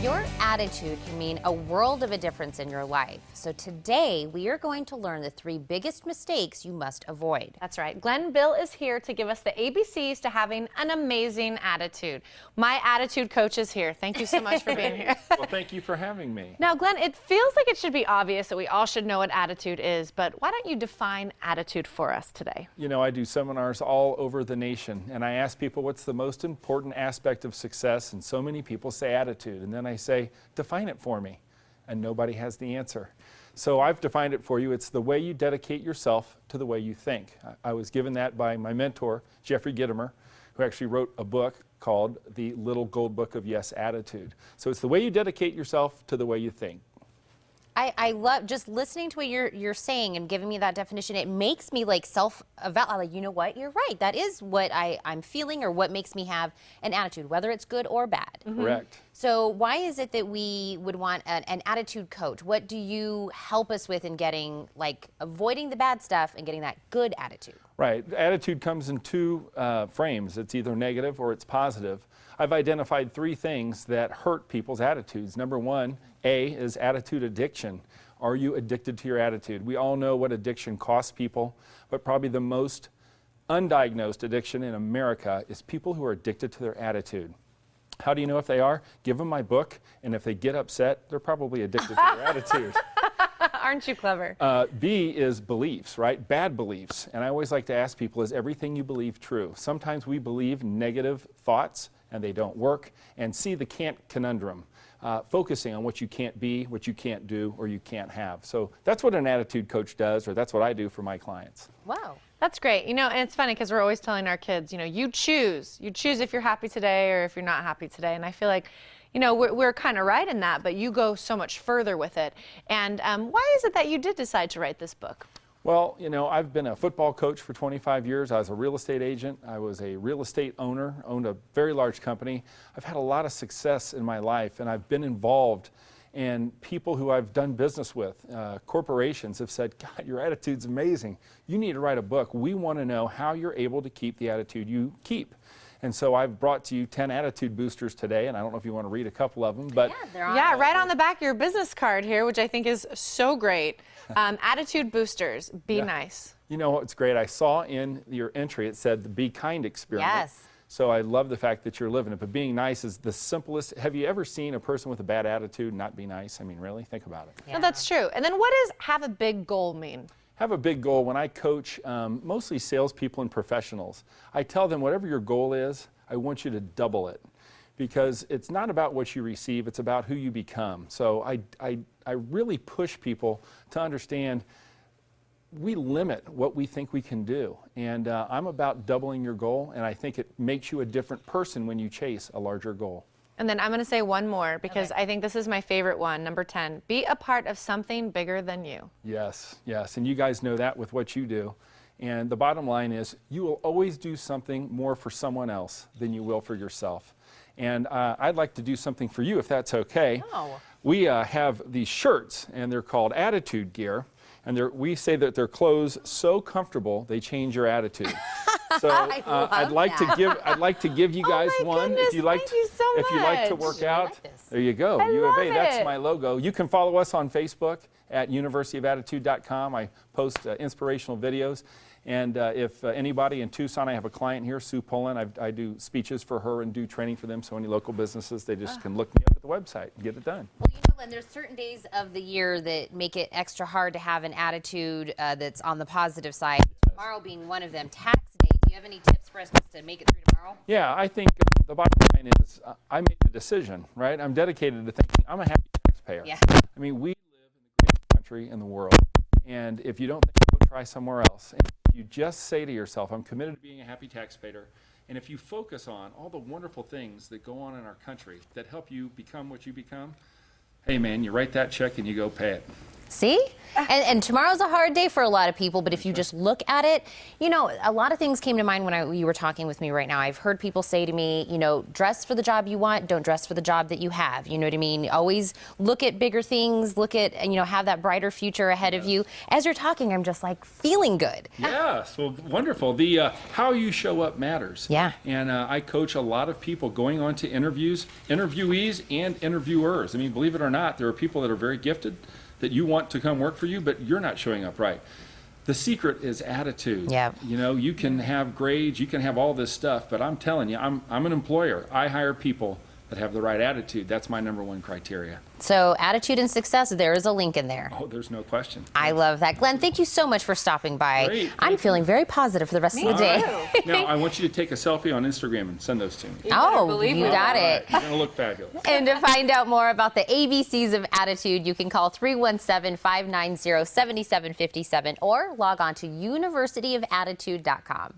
Your attitude can mean a world of a difference in your life. So today we are going to learn the 3 biggest mistakes you must avoid. That's right. Glenn Bill is here to give us the ABCs to having an amazing attitude. My attitude coach is here. Thank you so much for being here. Well, thank you for having me. Now, Glenn, it feels like it should be obvious that we all should know what attitude is, but why don't you define attitude for us today? You know, I do seminars all over the nation, and I ask people what's the most important aspect of success, and so many people say attitude, and then I say, define it for me, and nobody has the answer. So I've defined it for you. It's the way you dedicate yourself to the way you think. I was given that by my mentor, Jeffrey Gitomer, who actually wrote a book called The Little Gold Book of Yes Attitude. So it's the way you dedicate yourself to the way you think. I love just listening to what you're saying and giving me that definition. It makes me like self-evaluate, like, you know what, you're right. That is what I'm feeling or what makes me have an attitude, whether it's good or bad. Mm-hmm. Correct. So why is it that we would want an attitude coach? What do you help us with in getting, like, avoiding the bad stuff and getting that good attitude? Right. Attitude comes in 2 frames. It's either negative or it's positive. I've identified 3 things that hurt people's attitudes. Number 1, A, is attitude addiction. Are you addicted to your attitude? We all know what addiction costs people, but probably the most undiagnosed addiction in America is people who are addicted to their attitude. How do you know if they are? Give them my book, and if they get upset, they're probably addicted to their attitude. Aren't you clever? B is beliefs, right? Bad beliefs. And I always like to ask people, is everything you believe true? Sometimes we believe negative thoughts and they don't work. And C, the can't conundrum. Focusing on what you can't be, what you can't do, or you can't have. So that's what an attitude coach does, or that's what I do for my clients. Wow. That's great. You know, and it's funny because we're always telling our kids, you know, you choose. You choose if you're happy today or if you're not happy today. And I feel like, you know, we're kind of right in that, but you go so much further with it. And why is it that you did decide to write this book? Well, you know, I've been a football coach for 25 years. I was a real estate agent. I was a real estate owner, owned a very large company. I've had a lot of success in my life, and I've been involved. And people who I've done business with, corporations, have said, God, your attitude's amazing. You need to write a book. We want to know how you're able to keep the attitude you keep. And so I've brought to you 10 attitude boosters today, and I don't know if you want to read a couple of them, but yeah, right on the back of your business card here, which I think is so great. Attitude boosters, be nice. You know what's great? I saw in your entry it said the Be Kind experiment. Yes. So I love the fact that you're living it, but being nice is the simplest. Have you ever seen a person with a bad attitude not be nice? I mean, really? Think about it. Yeah. No, that's true. And then what does have a big goal mean? Have a big goal. When I coach mostly salespeople and professionals, I tell them whatever your goal is, I want you to double it, because it's not about what you receive, it's about who you become. So I really push people to understand we limit what we think we can do. And I'm about doubling your goal, and I think it makes you a different person when you chase a larger goal. And then I'm going to say one more because I think this is my favorite one, number 10. Be a part of something bigger than you. Yes, yes, and you guys know that with what you do. And the bottom line is you will always do something more for someone else than you will for yourself. And I'd like to do something for you if that's okay. Oh. We have these shirts, and they're called Attitude Gear. And we say that they're clothes so comfortable they change your attitude. So I'd like to give you guys one. Goodness, If you like if you like to work out, like this. there you go. I U of love A. That's it. my logo. You can follow us on Facebook at universityofattitude.com. I post inspirational videos. And if anybody in Tucson, I have a client here, Sue Pullen. I do speeches for her and do training for them. So any local businesses, they just can look me up at the website and get it done. Well, you know, Glenn, there's certain days of the year that make it extra hard to have an attitude that's on the positive side. Tomorrow being one of them. Tax day. Do you have any tips for us just to make it through tomorrow? Yeah, I think the bottom line is I made the decision, right? I'm dedicated to thinking I'm a happy taxpayer. Yeah. I mean, we live in the greatest country in the world. And if you don't think, go try somewhere else. And if you just say to yourself, I'm committed to being a happy taxpayer, and if you focus on all the wonderful things that go on in our country that help you become what you become, hey man, you write that check and you go pay it. See? And tomorrow's a hard day for a lot of people, but if you just look at it, you know, a lot of things came to mind when you were talking with me right now. I've heard people say to me, you know, dress for the job you want, don't dress for the job that you have. You know what I mean? Always look at bigger things, look at, you know, have that brighter future ahead of you. As you're talking, I'm just like feeling good. Yes, well, wonderful. The how you show up matters. Yeah. And I coach a lot of people going on to interviews, interviewees and interviewers. I mean, believe it or not, there are people that are very gifted that you want to come work for you, but you're not showing up right. The secret is attitude. Yeah. You know, you can have grades, you can have all this stuff, but I'm telling you, I'm an employer. I hire people that have the right attitude. That's my number one criteria. So attitude and success, there is a link in there. Oh, there's no question. I love that. Glenn, thank you so much for stopping by. Great, I'm thank feeling very positive for the rest of the All day. right. Now, I want you to take a selfie on Instagram and send those to me. Oh, believe you it. got All right. it. You're going to look fabulous. And to find out more about the ABCs of attitude, you can call 317-590-7757 or log on to universityofattitude.com.